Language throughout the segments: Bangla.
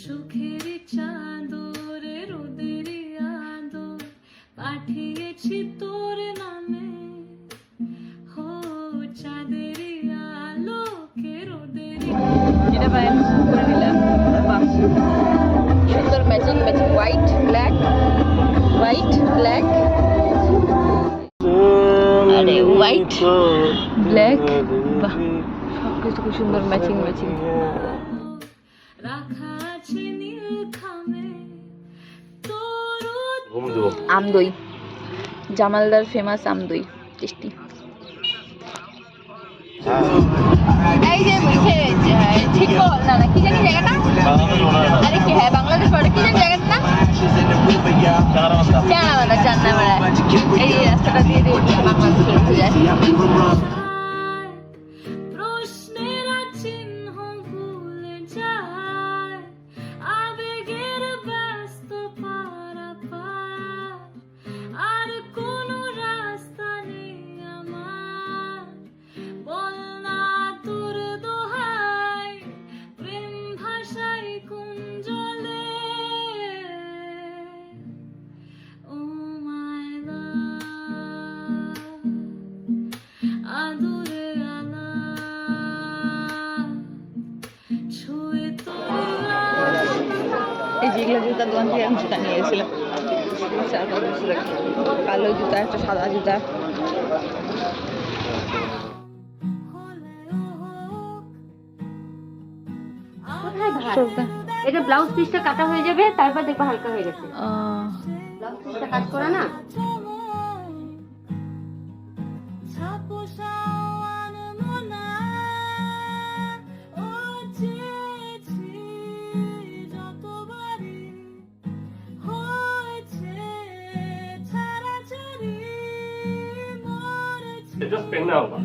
সুখের চাঁদরে রোদের আদর পাঠিয়েছি তোর নামে, হো চাঁদের আলোকে রোদের। এটা ব্যালেন্স করে নিলাম। সুন্দর ম্যাচিং ম্যাচিং হোয়াইট ব্ল্যাক আরে হোয়াইট ব্ল্যাক, বাহ সবকিছু খুব সুন্দর ম্যাচিং ম্যাচিং। রাখা আছে নীল খামে তোর আমদই, জামালদার ফেমাস আমদই, টেস্টি। এই যে বলছে ঠিক বল না না কি জানি জায়গাটা, আরে কি হ্যাঁ বাংলাদেশ বর্ডার কি জানি জায়গাটা না, চানাবান্ধা চান্নামারা। এই রাস্তাটা দিয়ে দিয়ে বাংলাদেশ উঠে যায়। প্রশ্নের চিহ্ন ভুলে যায় আবেগের ব্যস্ত পারাপার, আর কোনো রাস্তা নেই আমার, বল না তোর দোহাই প্রেম ভাষায় কোন জলে, ও মাই লাভ আদরে আলা ছুঁয়ে তোর। এই যেগুলো জুতার দোকান থেকে আমি জুতা নিয়ে গেছিলাম 4-5 বছর আগে, কালো জুতা একটা সাদা জুতা। এটা ব্লাউজ পিসটা কাটা হয়ে যাবে, তারপর দেখো হালকা হয়ে গেছে। ব্লাউজ পিসটা কাট করা না, जस्ट पहनना होगा।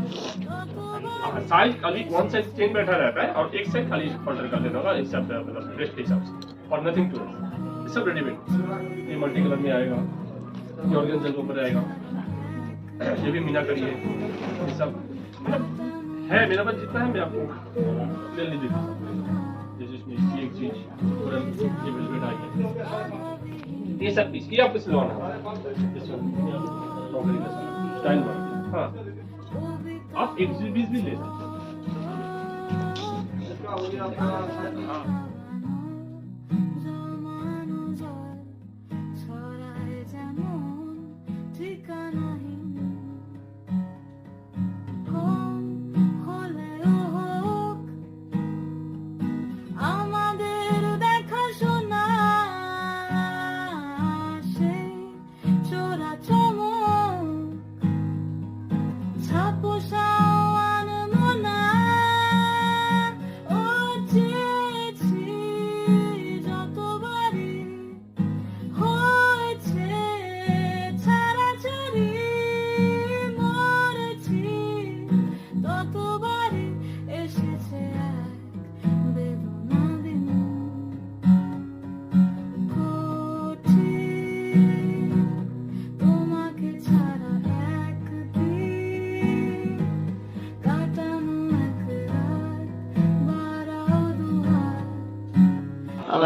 साइज खाली वन साइज चेंज बैठा रहता है और एक साइड खाली ऑर्डर कर लेना होगा हिसाब से, मतलब ड्रेस के हिसाब से, और नथिंग टू ये सब रेडीमेड। ये मल्टी कलर में आएगा, ये ऑर्गेन्जा के ऊपर आएगा, ये भी मीना करी है, ये सब मतलब है मेरे पास जितना है मैं आपको ले लीजिए। जैसे इसमें ये एक चीज पूरा ये वेलवेट आ गया, ये सब पीस ये आपको सिलवाना है स्टाइल में। हाँ आप 120 भी ले सकते हैं।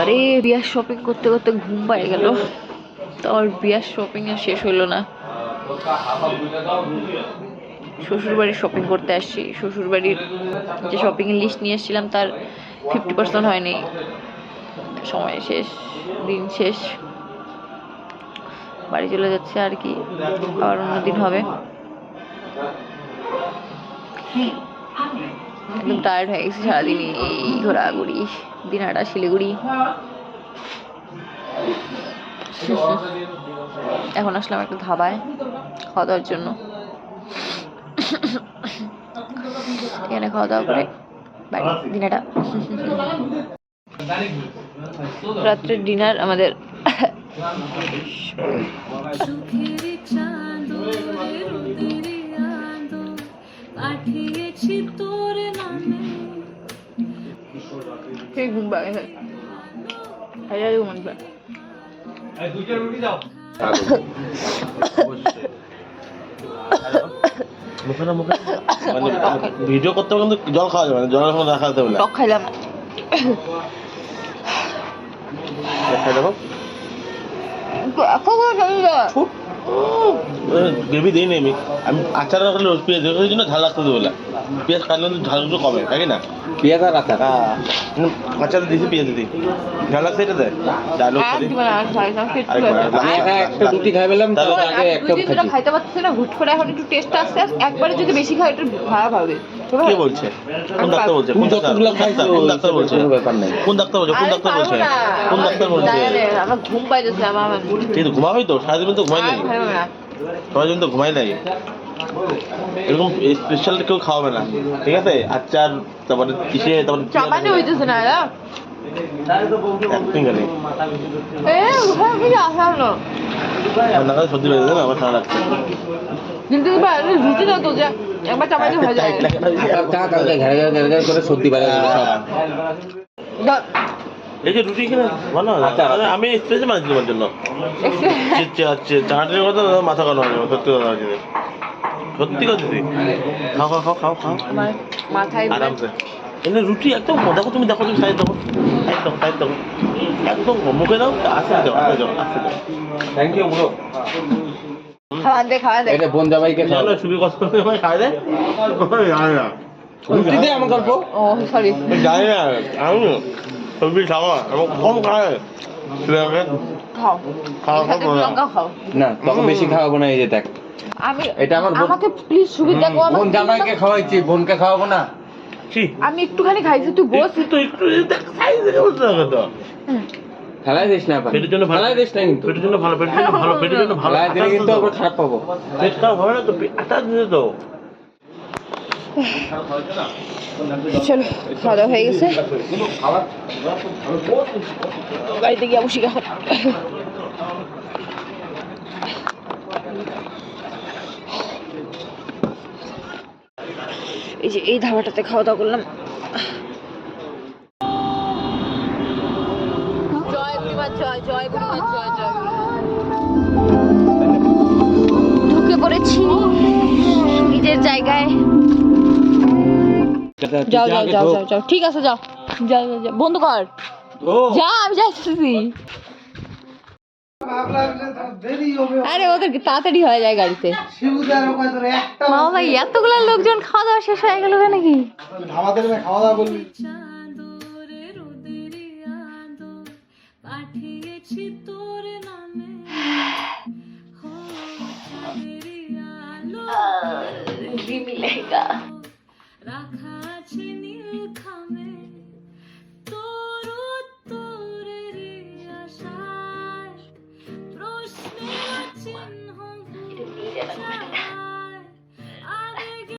আরে বিয়ার শপিং করতে করতে ঘুম পায়ে গেল, তো আর বিয়ার শপিং আর শেষ হলো না। শ্বশুরবাড়ির শপিং করতে আসছি, শ্বশুরবাড়ির যে শপিং এর লিস্ট নিয়ে এসেছিলাম তার 50% হয়নি, সময় শেষ, দিন শেষ, বাড়ি চলে যাচ্ছে আর কি, আবার অন্যদিন হবে। একদম টায়ার্ড হয়ে গেছি সারাদিন এই ঘোরাঘুরি, দিনহাটা শিলিগুড়ি। এখন আসলাম একটা ধাবায় খাওয়া দাওয়ার জন্য, এখানে খাওয়া দাওয়া করে বাড়ি দিনহাটা। রাত্রের ডিনার আমাদের সুখের চাঁদরে রোদের আদর পাঠিয়েছি তোর নামে। ঘুম পাগে ঘুমান ভিডিও করতে কিন্তু জল খাওয়া যাবে না, জল রাখা যেতে হবে। টক খাইলাম দেখো গ্রেভি দিই নি আমি আচার রাখলে পেঁয়াজ ওই জন্য ঝাল লাগতে দেবো না পেঁয়াজ কাটলে ঝাল একটু কমে তাই না পেঁয়াজ আর আচার আচার দিয়েছি পেঁয়াজ দিই ঝাল লাগছে এটা দেয় ডায়লগ আমি একটা রুটি খাই পেলাম তার আগে একটা খাচ্ছি খাইতে পারতেছে না হুট করে এখন একটু টেস্ট আসছে একবারে যদি বেশি খাই একটু ভালো হবে কে বলছে কোন ডাক্তার বলছে কোন যতগুলো খাইছো কোন ডাক্তার বলছে কোনো ব্যাপার নাই কোন ডাক্তার বলছে কোন ডাক্তার বলছে কোন ডাক্তার বলছে আমার ঘুম পাইতেছে আমার কিন্তু ঘুমাবি তো সারাদিন তো ঘুমাই নাই সারাদিন তো ঘুমাই নাই এরকম স্পেশাল কেউ খাওয়াবে না ঠিক আছে আচার তারপরে কিসে তারপরে চাপানি হইতেছে না এরা অ্যাক্টিং করে ওখানে কি আসা হলো ঠান্ডা করে সর্দি হয়ে যাবে আমার ঠান্ডা লাগছে কিন্তু রুটি না তো যে একবার চাপানি হয়ে যায় চা কালকে ঘেরে ঘেরে ঘেরে ঘেরে করে সর্দি বাইরে সব এই যে রুটি কিনে ভালো আমি স্পেশাল মাছ তোমার জন্য চাটার কথা মাথা কানো হবে সত্যি কথা জিনিস সত্যি কথা দিদি খাও খাও খাও খাও খাও মাথায় আরামসে এনে রুটি একদম দেখো তুমি সাইজ দেখো সাইজ দেখো একদম মুখে দাও আসতে দাও আসতে দাও থ্যাংক ইউ ব্রো খাওয়া দে এটা বোন জামাইকে খাও সুবি কষ্ট করে খাই দে জানি না রুটি দে আমার গল্প ও সরি জানি না আমি সবজি খাওয়া এবং কম খায় খাও খাওয়া সাথে লঙ্কা খাও না তোকে বেশি খাওয়াবো না এই যে দেখ আমি এটা আমার বোন- আমাকে প্লিজ সুবিধা কর বোন জামাইকে খাওয়াইছি বোনকে খাওয়াবো না আমি একটুখানি খাইছি তুই বস একটু দেখ সাইজ দেখে বুঝতে হবে তো ফেলাই দিস না পেটের জন্য ভালো ফেলাই দিস না কিন্তু পেটের জন্য ভালো পেটের জন্য ভালো পেটের জন্য ভালো ফেলাই দিলে কিন্তু আবার খারাপ পাবো পেট খারাপ হবে না তো আটা দিতে তো চলো খাওয়া দাওয়া হয়ে গেছে বাড়িতে গিয়ে বসি এখন এই যে এই ধাবাটাতে খাওয়া দাওয়া করলাম জয় বুড়িমা জয় জয় বুড়িমা জয় জয় ঢুকে পড়েছি নিজের জায়গায় যাও যাও যাও যাও যাও ঠিক আছে যাও যাও যাও যাও বন্ধ কর যা আমি যাইতেছি আরে ওদের তাড়াতাড়ি হয়ে যায় গাড়িতে মামা ভাই এতগুলো লোকজন খাওয়া দাওয়া শেষ হয়ে গেল নাকি চাঁদরে রোদেরি আদর পাঠিয়েছি তোর নামে হো চাঁদেরি আলো রাখা আছে নীল খামে তোর উত্তরের আশায় প্রশ্নের চিহ্ন